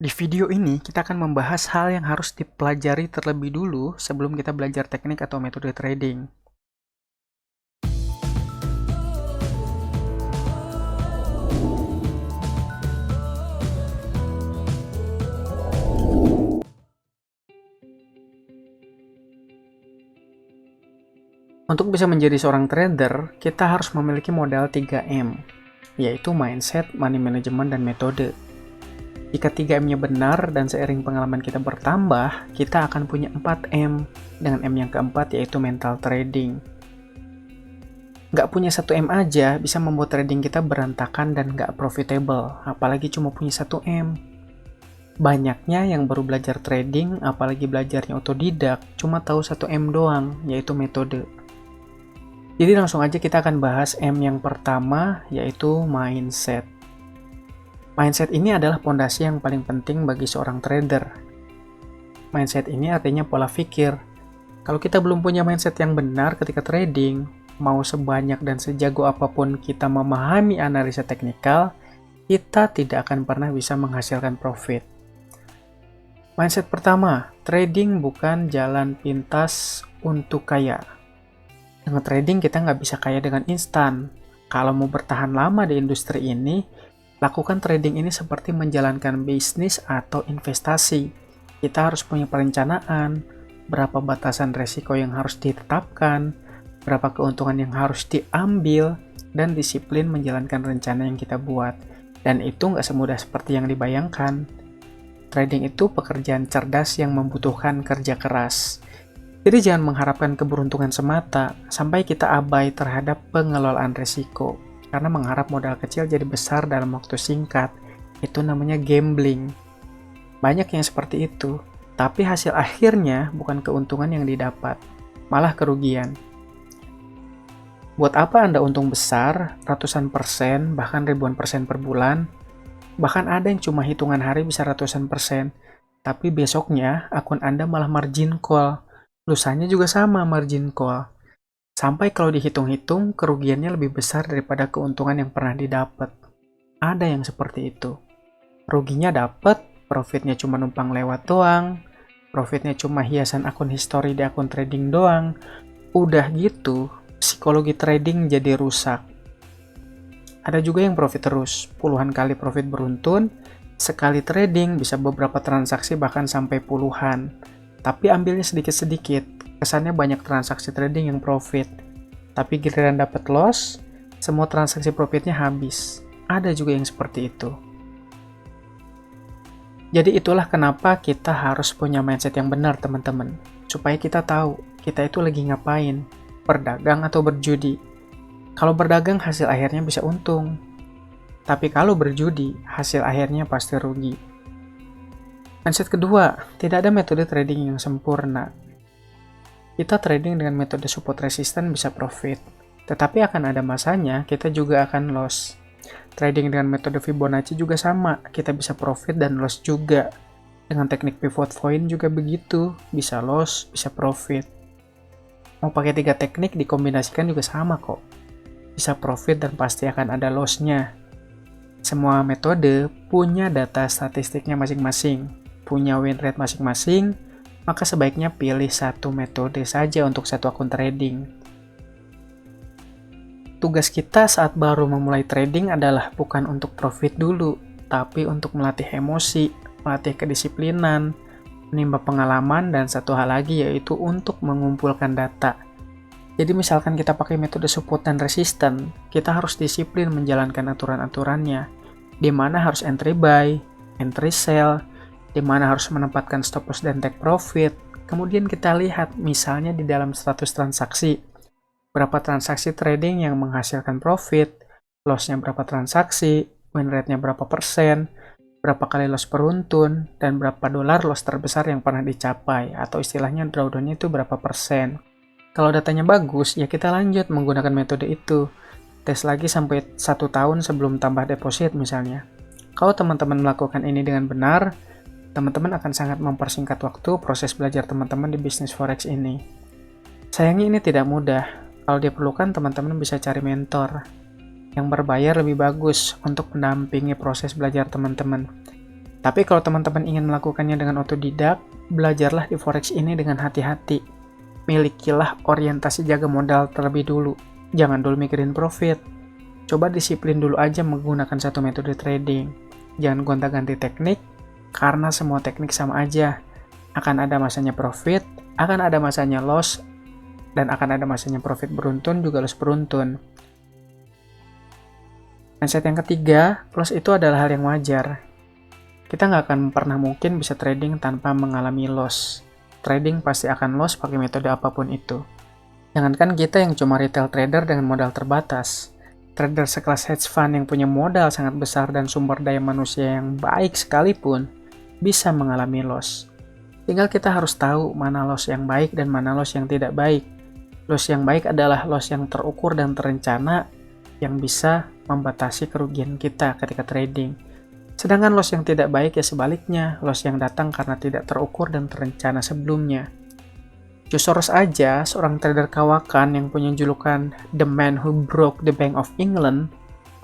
Di video ini, kita akan membahas hal yang harus dipelajari terlebih dulu sebelum kita belajar teknik atau metode trading. Untuk bisa menjadi seorang trader, kita harus memiliki modal 3M, yaitu mindset, money management, dan metode. Jika 3M-nya benar dan seiring pengalaman kita bertambah, kita akan punya 4M, dengan M yang keempat yaitu mental trading. Nggak punya 1M aja bisa membuat trading kita berantakan dan nggak profitable, apalagi cuma punya 1M. Banyaknya yang baru belajar trading, apalagi belajarnya otodidak, cuma tahu 1M doang, yaitu metode. Jadi langsung aja kita akan bahas M yang pertama, yaitu mindset. Mindset ini adalah pondasi yang paling penting bagi seorang trader. Mindset ini artinya pola pikir. Kalau kita belum punya mindset yang benar ketika trading, mau sebanyak dan sejago apapun kita memahami analisa teknikal, kita tidak akan pernah bisa menghasilkan profit. Mindset pertama, trading bukan jalan pintas untuk kaya. Dengan trading kita nggak bisa kaya dengan instan. Kalau mau bertahan lama di industri ini, lakukan trading ini seperti menjalankan bisnis atau investasi. Kita harus punya perencanaan, berapa batasan resiko yang harus ditetapkan, berapa keuntungan yang harus diambil, dan disiplin menjalankan rencana yang kita buat. Dan itu nggak semudah seperti yang dibayangkan. Trading itu pekerjaan cerdas yang membutuhkan kerja keras. Jadi jangan mengharapkan keberuntungan semata, sampai kita abai terhadap pengelolaan risiko. Karena mengharap modal kecil jadi besar dalam waktu singkat, itu namanya gambling. Banyak yang seperti itu, tapi hasil akhirnya bukan keuntungan yang didapat, malah kerugian. Buat apa Anda untung besar, ratusan persen, bahkan ribuan persen per bulan? Bahkan ada yang cuma hitungan hari bisa ratusan persen, tapi besoknya akun Anda malah margin call. Lusanya juga sama margin call. Sampai kalau dihitung-hitung, kerugiannya lebih besar daripada keuntungan yang pernah didapat. Ada yang seperti itu. Ruginya dapat, profitnya cuma numpang lewat doang, profitnya cuma hiasan akun history di akun trading doang. Udah gitu, psikologi trading jadi rusak. Ada juga yang profit terus, puluhan kali profit beruntun, sekali trading bisa beberapa transaksi bahkan sampai puluhan. Tapi ambilnya sedikit-sedikit, kesannya banyak transaksi trading yang profit. Tapi giliran dapat loss, semua transaksi profitnya habis. Ada juga yang seperti itu. Jadi itulah kenapa kita harus punya mindset yang benar teman-teman. Supaya kita tahu, kita itu lagi ngapain, berdagang atau berjudi. Kalau berdagang hasil akhirnya bisa untung. Tapi kalau berjudi, hasil akhirnya pasti rugi. Mindset kedua, tidak ada metode trading yang sempurna. Kita trading dengan metode support resistance bisa profit, tetapi akan ada masanya kita juga akan loss. Trading dengan metode Fibonacci juga sama, kita bisa profit dan loss juga. Dengan teknik pivot point juga begitu, bisa loss, bisa profit. Mau pakai 3 teknik dikombinasikan juga sama kok. Bisa profit dan pasti akan ada loss-nya. Semua metode punya data statistiknya masing-masing, punya win rate masing-masing, maka sebaiknya pilih satu metode saja untuk satu akun trading. Tugas kita saat baru memulai trading adalah bukan untuk profit dulu, tapi untuk melatih emosi, melatih kedisiplinan, menimba pengalaman, dan satu hal lagi yaitu untuk mengumpulkan data. Jadi misalkan kita pakai metode support dan resistance, kita harus disiplin menjalankan aturan-aturannya, di mana harus entry buy, entry sell, di mana harus menempatkan stop loss dan take profit. Kemudian kita lihat misalnya di dalam 100 transaksi, berapa transaksi trading yang menghasilkan profit, loss-nya berapa transaksi, win rate-nya berapa persen, berapa kali loss beruntun, dan berapa dolar loss terbesar yang pernah dicapai, atau istilahnya drawdown-nya itu berapa persen. Kalau datanya bagus, ya kita lanjut menggunakan metode itu. Tes lagi sampai 1 tahun sebelum tambah deposit misalnya. Kalau teman-teman melakukan ini dengan benar, teman-teman akan sangat mempersingkat waktu proses belajar teman-teman di bisnis forex ini. Sayangnya ini tidak mudah. Kalau diperlukan, teman-teman bisa cari mentor yang berbayar lebih bagus untuk mendampingi proses belajar teman-teman. Tapi kalau teman-teman ingin melakukannya dengan otodidak, belajarlah di forex ini dengan hati-hati. Milikilah orientasi jaga modal terlebih dulu. Jangan dulu mikirin profit. Coba disiplin dulu aja menggunakan satu metode trading. Jangan gonta-ganti teknik, karena semua teknik sama aja. Akan ada masanya profit, akan ada masanya loss, dan akan ada masanya profit beruntun juga loss beruntun. Mindset yang ketiga, loss itu adalah hal yang wajar. Kita nggak akan pernah mungkin bisa trading tanpa mengalami loss. Trading pasti akan loss pakai metode apapun itu. Jangankan kita yang cuma retail trader dengan modal terbatas. Trader sekelas hedge fund yang punya modal sangat besar dan sumber daya manusia yang baik sekalipun bisa mengalami loss. Tinggal kita harus tahu mana loss yang baik dan mana loss yang tidak baik. Loss yang baik adalah loss yang terukur dan terencana yang bisa membatasi kerugian kita ketika trading. Sedangkan loss yang tidak baik ya sebaliknya, loss yang datang karena tidak terukur dan terencana sebelumnya. George Soros aja, seorang trader kawakan yang punya julukan The Man Who Broke the Bank of England,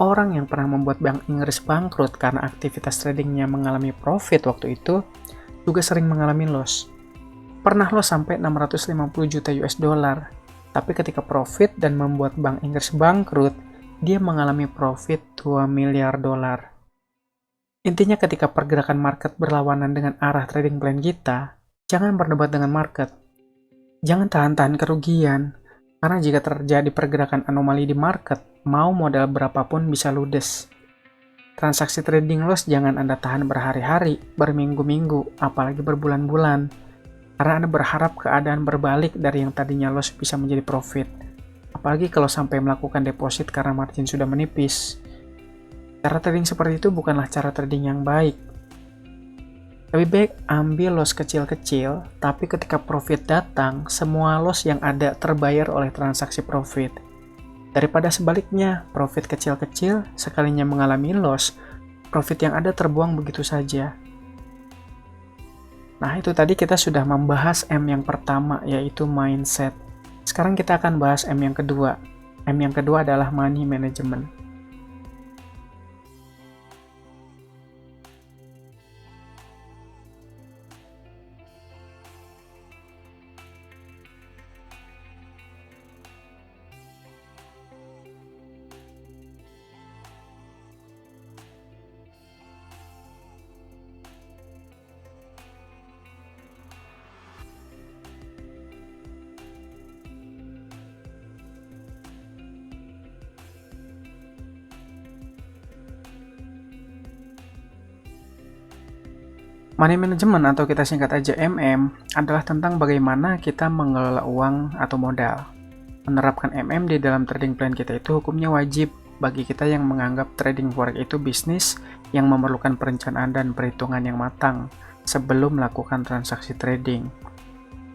orang yang pernah membuat Bank Inggris bangkrut karena aktivitas tradingnya mengalami profit waktu itu, juga sering mengalami loss. Pernah loss sampai 650 juta US dollar, tapi ketika profit dan membuat Bank Inggris bangkrut, dia mengalami profit 2 miliar dolar. Intinya ketika pergerakan market berlawanan dengan arah trading plan kita, jangan berdebat dengan market. Jangan tahan-tahan kerugian, karena jika terjadi pergerakan anomali di market, mau modal berapapun bisa ludes. Transaksi trading loss jangan Anda tahan berhari-hari, berminggu-minggu, apalagi berbulan-bulan, karena Anda berharap keadaan berbalik dari yang tadinya loss bisa menjadi profit. Apalagi kalau sampai melakukan deposit karena margin sudah menipis. Cara trading seperti itu bukanlah cara trading yang baik. Lebih baik ambil loss kecil-kecil, tapi ketika profit datang, semua loss yang ada terbayar oleh transaksi profit. Daripada sebaliknya, profit kecil-kecil, sekalinya mengalami loss, profit yang ada terbuang begitu saja. Nah, itu tadi kita sudah membahas M yang pertama, yaitu mindset. Sekarang kita akan bahas M yang kedua. M yang kedua adalah money management. Money management atau kita singkat aja MM adalah tentang bagaimana kita mengelola uang atau modal. Menerapkan MM di dalam trading plan kita itu hukumnya wajib bagi kita yang menganggap trading forex itu bisnis yang memerlukan perencanaan dan perhitungan yang matang sebelum melakukan transaksi trading.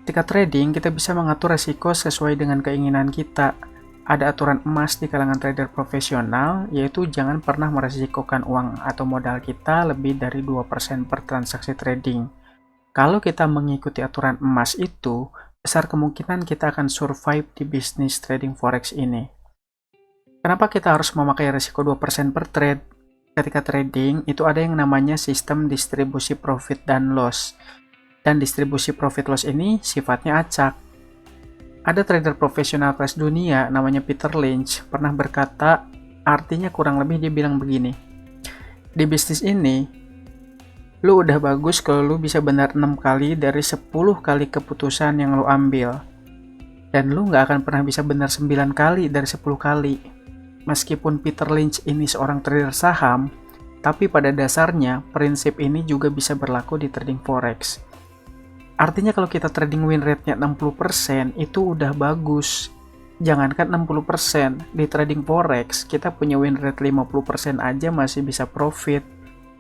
Ketika trading, kita bisa mengatur resiko sesuai dengan keinginan kita. Ada aturan emas di kalangan trader profesional, yaitu jangan pernah meresikokan uang atau modal kita lebih dari 2% per transaksi trading. Kalau kita mengikuti aturan emas itu, besar kemungkinan kita akan survive di bisnis trading forex ini. Kenapa kita harus memakai resiko 2% per trade? Ketika trading, itu ada yang namanya sistem distribusi profit dan loss. Dan distribusi profit loss ini sifatnya acak. Ada trader profesional kelas dunia namanya Peter Lynch pernah berkata, artinya kurang lebih dia bilang begini, di bisnis ini, lu udah bagus kalau lu bisa benar 6 kali dari 10 kali keputusan yang lu ambil. Dan lu nggak akan pernah bisa benar 9 kali dari 10 kali. Meskipun Peter Lynch ini seorang trader saham, tapi pada dasarnya prinsip ini juga bisa berlaku di trading forex. Artinya kalau kita trading win rate-nya 60% itu udah bagus. Jangankan 60%, di trading forex kita punya win rate 50% aja masih bisa profit.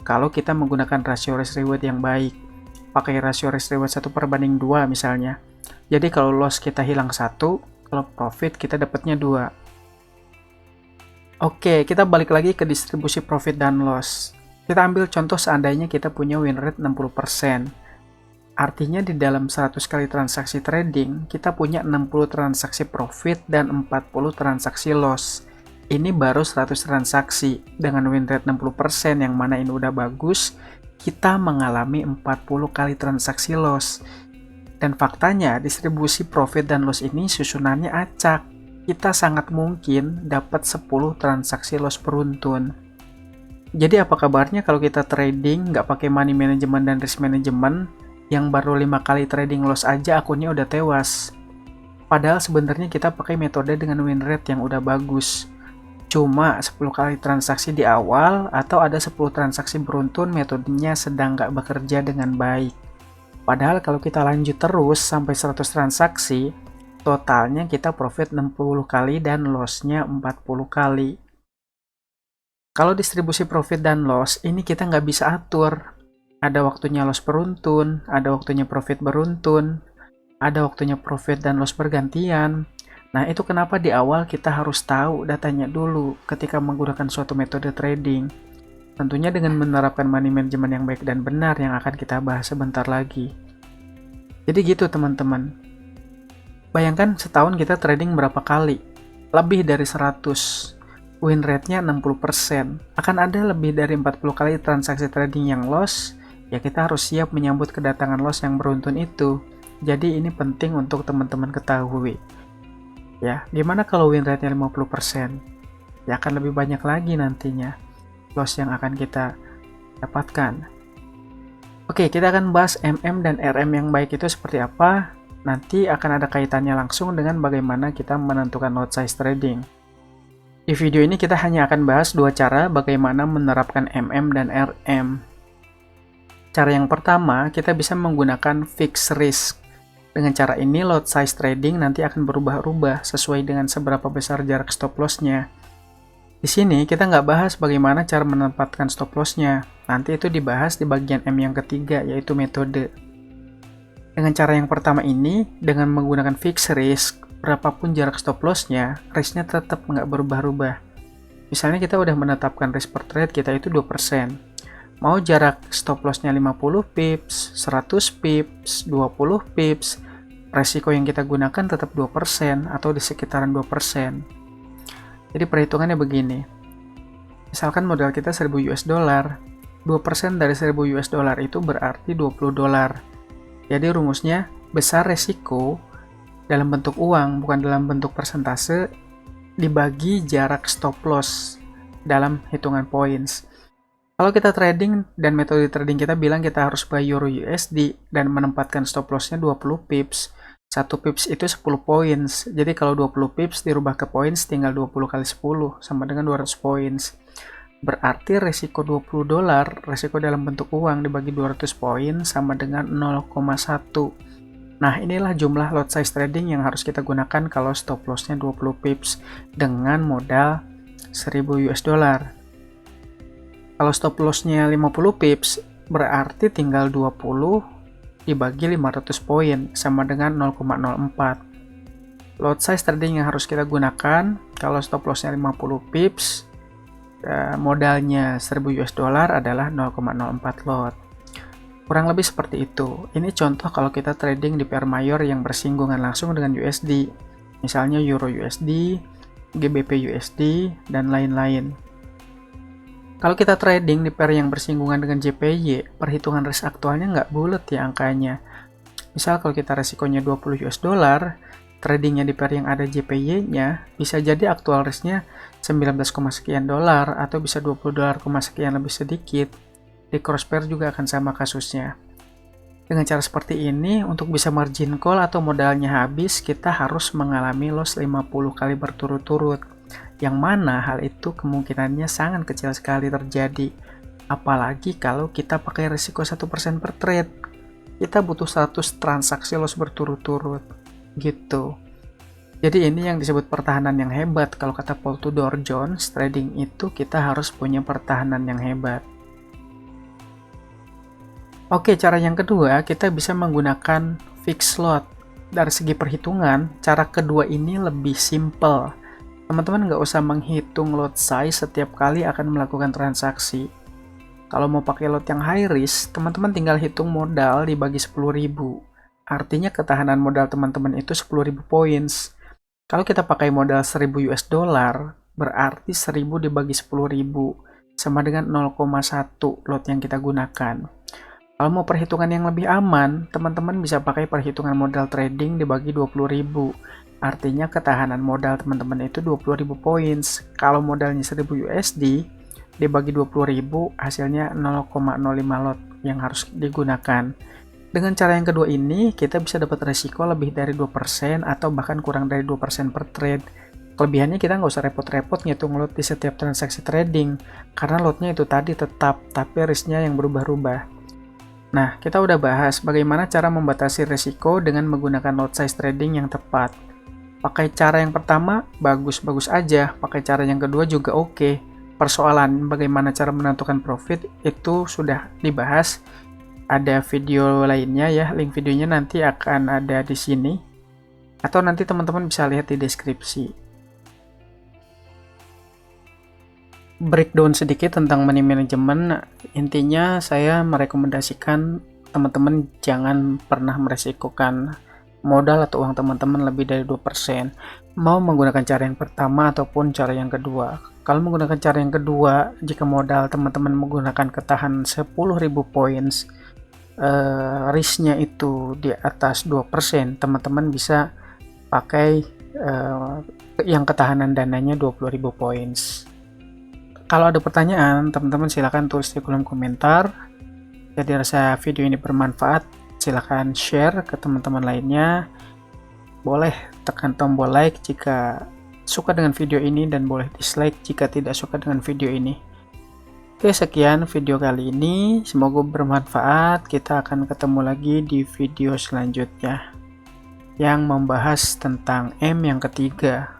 Kalau kita menggunakan rasio risk reward yang baik. Pakai rasio risk reward 1/2 misalnya. Jadi kalau loss kita hilang 1, kalau profit kita dapatnya 2. Oke, kita balik lagi ke distribusi profit dan loss. Kita ambil contoh seandainya kita punya win rate 60%. Artinya di dalam 100 kali transaksi trading, kita punya 60 transaksi profit dan 40 transaksi loss. Ini baru 100 transaksi dengan win rate 60% yang mana ini udah bagus. kita mengalami 40 kali transaksi loss. Dan faktanya, distribusi profit dan loss ini susunannya acak. Kita sangat mungkin dapat 10 transaksi loss beruntun. Jadi apa kabarnya kalau kita trading nggak pakai money management dan risk management, yang baru 5 kali trading loss aja akunnya udah tewas. Padahal sebenarnya kita pakai metode dengan win rate yang udah bagus. Cuma 10 kali transaksi di awal atau ada 10 transaksi beruntun metodenya sedang nggak bekerja dengan baik. Padahal kalau kita lanjut terus sampai 100 transaksi, totalnya kita profit 60 kali dan loss-nya 40 kali. Kalau distribusi profit dan loss, ini kita nggak bisa atur. Ada waktunya loss beruntun, ada waktunya profit beruntun, ada waktunya profit dan loss bergantian. Nah, itu kenapa di awal kita harus tahu datanya dulu ketika menggunakan suatu metode trading. Tentunya dengan menerapkan money management yang baik dan benar yang akan kita bahas sebentar lagi. Jadi gitu teman-teman. Bayangkan setahun kita trading berapa kali? Lebih dari 100. Win rate-nya 60%. Akan ada lebih dari 40 kali transaksi trading yang loss, ya kita harus siap menyambut kedatangan loss yang beruntun itu. Jadi ini penting untuk teman-teman ketahui. Ya, gimana kalau win rate-nya 50%? Ya akan lebih banyak lagi nantinya loss yang akan kita dapatkan. Oke, kita akan bahas MM dan RM yang baik itu seperti apa. Nanti akan ada kaitannya langsung dengan bagaimana kita menentukan lot size trading. Di video ini kita hanya akan bahas dua cara bagaimana menerapkan MM dan RM. Cara yang pertama, kita bisa menggunakan fixed risk. Dengan cara ini, lot size trading nanti akan berubah-ubah sesuai dengan seberapa besar jarak stop loss-nya. Di sini kita nggak bahas bagaimana cara menempatkan stop loss-nya. Nanti itu dibahas di bagian M yang ketiga, yaitu metode. Dengan cara yang pertama ini, dengan menggunakan fixed risk, berapapun jarak stop loss-nya, risk-nya tetap nggak berubah-ubah. Misalnya kita udah menetapkan risk per trade kita itu 2%. Mau jarak stop loss-nya 50 pips, 100 pips, 20 pips, resiko yang kita gunakan tetap 2% atau di sekitaran 2%. Jadi perhitungannya begini. Misalkan modal kita 1000 US dollar, 2% dari 1000 US dollar itu berarti 20 dolar. Jadi rumusnya, besar resiko dalam bentuk uang, bukan dalam bentuk persentase, dibagi jarak stop loss dalam hitungan points. Kalau kita trading dan metode trading kita bilang kita harus buy euro USD dan menempatkan stop loss-nya 20 pips. 1 pips itu 10 points. Jadi kalau 20 pips dirubah ke points tinggal 20 kali 10 sama dengan 200 points. Berarti resiko 20 dolar, resiko dalam bentuk uang dibagi 200 poin sama dengan 0,1. Nah, inilah jumlah lot size trading yang harus kita gunakan kalau stop loss-nya 20 pips dengan modal 1000 US dollar. Kalau stop loss-nya 50 pips, berarti tinggal 20 dibagi 500 poin, sama dengan 0,04. Lot size trading yang harus kita gunakan, kalau stop loss-nya 50 pips, modalnya 1000 US dollar adalah 0,04 lot. Kurang lebih seperti itu. Ini contoh kalau kita trading di pair mayor yang bersinggungan langsung dengan USD. Misalnya Euro USD, GBP USD, dan lain-lain. Kalau kita trading di pair yang bersinggungan dengan JPY, perhitungan risk aktualnya nggak bulat ya angkanya. Misal kalau kita resikonya 20 US dollar, tradingnya di pair yang ada JPY-nya, bisa jadi aktual risk-nya 19, sekian dolar atau bisa 20 dolar, sekian lebih sedikit. Di cross pair juga akan sama kasusnya. Dengan cara seperti ini, untuk bisa margin call atau modalnya habis, kita harus mengalami loss 50 kali berturut-turut. Yang mana hal itu kemungkinannya sangat kecil sekali terjadi. Apalagi kalau kita pakai risiko 1% per trade. Kita butuh 100 transaksi loss berturut-turut. Gitu. Jadi ini yang disebut pertahanan yang hebat. Kalau kata Paul Tudor Jones, trading itu kita harus punya pertahanan yang hebat. Oke, cara yang kedua, kita bisa menggunakan fixed lot. Dari segi perhitungan, cara kedua ini lebih simple. Teman-teman nggak usah menghitung lot size setiap kali akan melakukan transaksi. Kalau mau pakai lot yang high risk, teman-teman tinggal hitung modal dibagi 10.000. Artinya ketahanan modal teman-teman itu 10.000 points. Kalau kita pakai modal 1000 US dollar, berarti 1000 dibagi 10.000 sama dengan 0,1 lot yang kita gunakan. Kalau mau perhitungan yang lebih aman, teman-teman bisa pakai perhitungan modal trading dibagi 20.000. Artinya ketahanan modal teman-teman itu 20.000 points. Kalau modalnya 1000 USD, dibagi 20.000 hasilnya 0,05 lot yang harus digunakan. Dengan cara yang kedua ini, kita bisa dapat resiko lebih dari 2% atau bahkan kurang dari 2% per trade. Kelebihannya kita nggak usah repot-repot ngitung lot di setiap transaksi trading, karena lotnya itu tadi tetap, tapi risknya yang berubah-ubah. Nah, kita udah bahas bagaimana cara membatasi risiko dengan menggunakan lot size trading yang tepat. Pakai cara yang pertama, bagus-bagus aja. Pakai cara yang kedua juga oke. Persoalan bagaimana cara menentukan profit itu sudah dibahas. Ada video lainnya ya, link videonya nanti akan ada di sini. Atau nanti teman-teman bisa lihat di deskripsi. Breakdown sedikit tentang money management. Intinya saya merekomendasikan teman-teman jangan pernah meresikokan modal atau uang teman-teman lebih dari 2%. Mau menggunakan cara yang pertama ataupun cara yang kedua. Kalau menggunakan cara yang kedua, jika modal teman-teman menggunakan ketahanan 10.000 points, risknya itu di atas 2%, teman-teman bisa pakai yang ketahanan dananya 20.000 points. Kalau ada pertanyaan, teman-teman silahkan tulis di kolom komentar. Jadi rasa video ini bermanfaat, silahkan share ke teman-teman lainnya. Boleh tekan tombol like jika suka dengan video ini dan boleh dislike jika tidak suka dengan video ini. Oke, sekian video kali ini. Semoga bermanfaat. Kita akan ketemu lagi di video selanjutnya yang membahas tentang M yang ketiga.